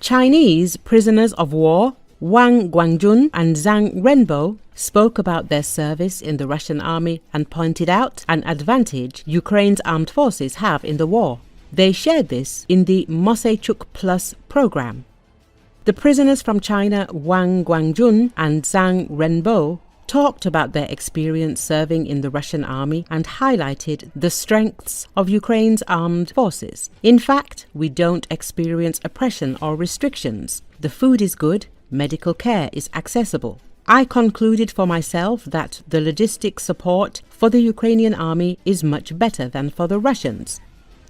Chinese prisoners of war, Wang Guangjun and Zhang Renbo, spoke about their service in the Russian army and pointed out an advantage Ukraine's armed forces have in the war. They shared this in the Moseychuk Plus program. The prisoners from China, Wang Guangjun and Zhang Renbo, talked about their experience serving in the Russian army and highlighted the strengths of Ukraine's armed forces. In fact, we don't experience oppression or restrictions. The food is good, medical care is accessible. I concluded for myself that the logistic support for the Ukrainian army is much better than for the Russians,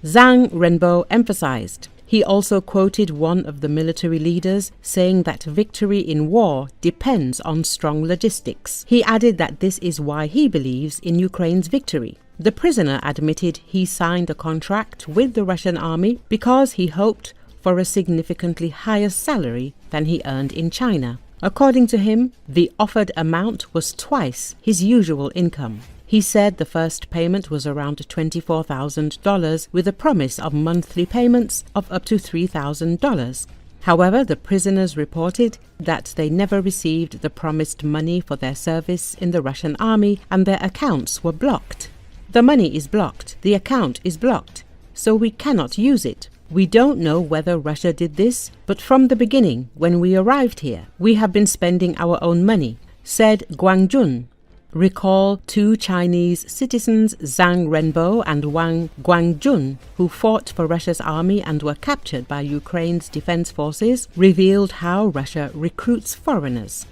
Zhang Renbo emphasized. He also quoted one of the military leaders saying that victory in war depends on strong logistics. He added that this is why he believes in Ukraine's victory. The prisoner admitted he signed a contract with the Russian army because he hoped for a significantly higher salary than he earned in China. According to him, the offered amount was twice his usual income. He said the first payment was around $24,000 with a promise of monthly payments of up to $3,000. However, the prisoners reported that they never received the promised money for their service in the Russian army and their accounts were blocked. The money is blocked, the account is blocked, so we cannot use it. We don't know whether Russia did this, but from the beginning, when we arrived here, we have been spending our own money, said Guangjun. Recall two Chinese citizens, Zhang Renbo and Wang Guangjun, who fought for Russia's army and were captured by Ukraine's defense forces, revealed how Russia recruits foreigners.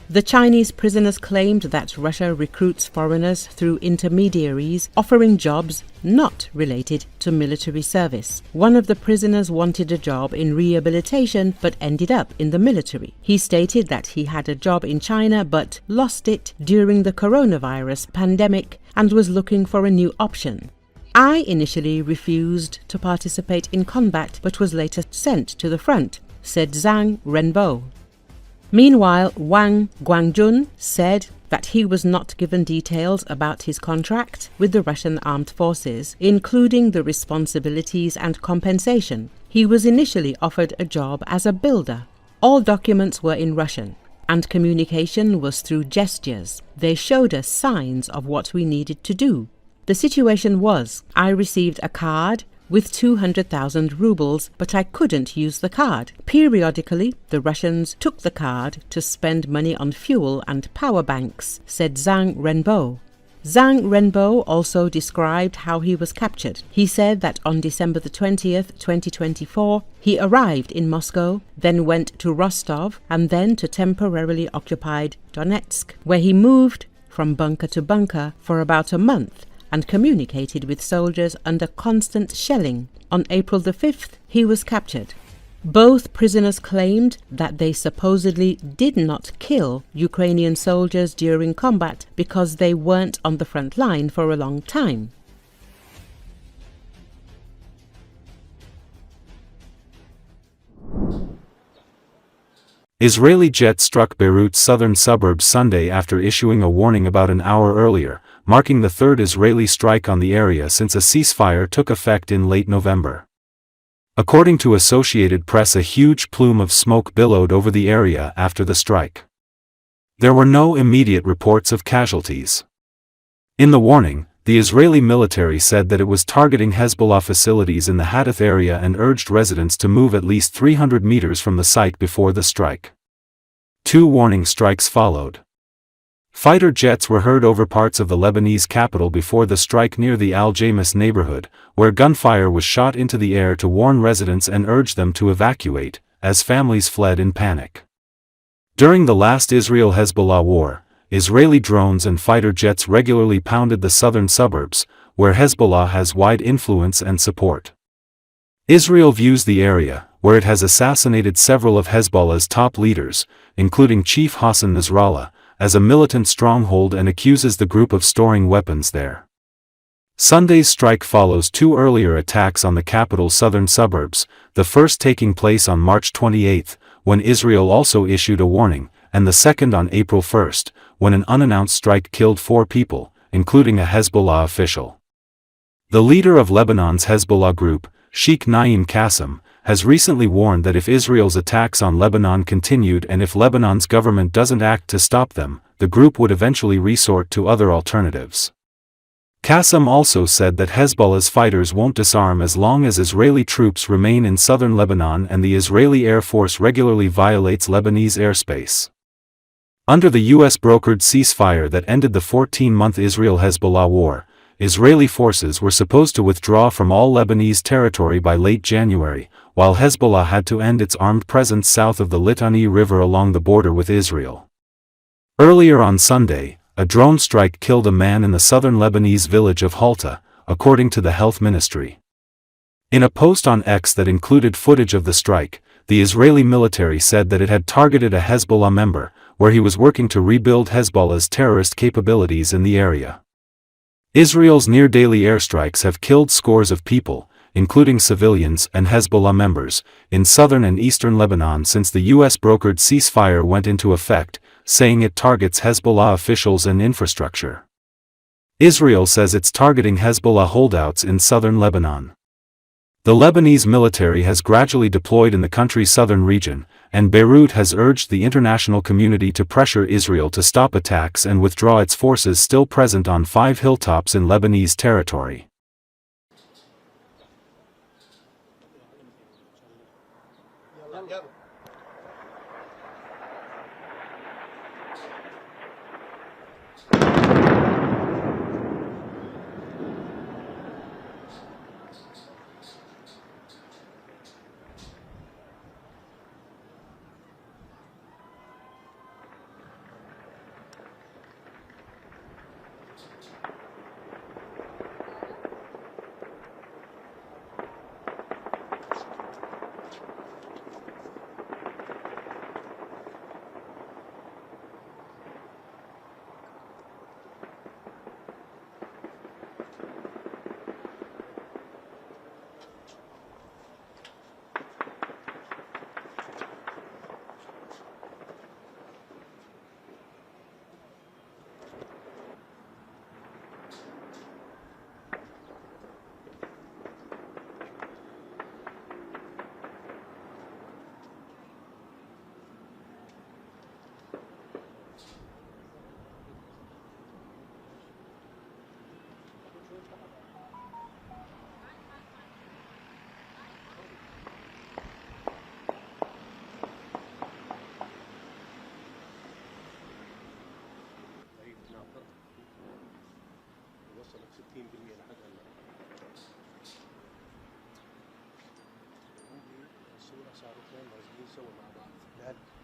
The Chinese prisoners claimed that Russia recruits foreigners through intermediaries offering jobs not related to military service. One of the prisoners wanted a job in rehabilitation but ended up in the military. He stated that he had a job in China but lost it during the coronavirus pandemic and was looking for a new option. I initially refused to participate in combat but was later sent to the front, said Zhang Renbo. Meanwhile, Wang Guangjun said that he was not given details about his contract with the Russian armed forces, including the responsibilities and compensation. He was initially offered a job as a builder. All documents were in Russian, and communication was through gestures. They showed us signs of what we needed to do. The situation was, I received a card with 200,000 rubles, but I couldn't use the card. Periodically, the Russians took the card to spend money on fuel and power banks, said Zhang Renbo. Zhang Renbo also described how he was captured. He said that on December the 20th, 2024, he arrived in Moscow, then went to Rostov, and then to temporarily occupied Donetsk, where he moved from bunker to bunker for about a month, and communicated with soldiers under constant shelling. On April the 5th, he was captured. Both prisoners claimed that they supposedly did not kill Ukrainian soldiers during combat because they weren't on the front line for a long time. Israeli jet struck Beirut's southern suburbs Sunday after issuing a warning about an hour earlier, marking the third Israeli strike on the area since a ceasefire took effect in late November. According to Associated Press, a huge plume of smoke billowed over the area after the strike. There were no immediate reports of casualties. In the warning, the Israeli military said that it was targeting Hezbollah facilities in the Hadath area and urged residents to move at least 300 meters from the site before the strike. 2 warning strikes followed. Fighter jets were heard over parts of the Lebanese capital before the strike near the Al-Jamis neighborhood, where gunfire was shot into the air to warn residents and urge them to evacuate, as families fled in panic. During the last Israel-Hezbollah war, Israeli drones and fighter jets regularly pounded the southern suburbs, where Hezbollah has wide influence and support. Israel views the area, where it has assassinated several of Hezbollah's top leaders, including Chief Hassan Nasrallah, as a militant stronghold and accuses the group of storing weapons there. Sunday's strike follows 2 earlier attacks on the capital's southern suburbs, the first taking place on March 28, when Israel also issued a warning, and the second on April 1, when an unannounced strike killed 4 people, including a Hezbollah official. The leader of Lebanon's Hezbollah group, Sheikh Naim Qassem, has recently warned that if Israel's attacks on Lebanon continued and if Lebanon's government doesn't act to stop them, the group would eventually resort to other alternatives. Qassem also said that Hezbollah's fighters won't disarm as long as Israeli troops remain in southern Lebanon and the Israeli Air Force regularly violates Lebanese airspace. Under the US-brokered ceasefire that ended the 14-month Israel-Hezbollah war, Israeli forces were supposed to withdraw from all Lebanese territory by late January, while Hezbollah had to end its armed presence south of the Litani River along the border with Israel. Earlier on Sunday, a drone strike killed a man in the southern Lebanese village of Halta, according to the health ministry. In a post on X that included footage of the strike, the Israeli military said that it had targeted a Hezbollah member, where he was working to rebuild Hezbollah's terrorist capabilities in the area. Israel's near-daily airstrikes have killed scores of people, including civilians and Hezbollah members, in southern and eastern Lebanon since the US-brokered ceasefire went into effect, saying it targets Hezbollah officials and infrastructure. Israel says it's targeting Hezbollah holdouts in southern Lebanon. The Lebanese military has gradually deployed in the country's southern region, and Beirut has urged the international community to pressure Israel to stop attacks and withdraw its forces still present on 5 hilltops in Lebanese territory. وصلت 60% لحد هلا. عندي الصورة صاروا اثنين نازلين سوا مع بعض.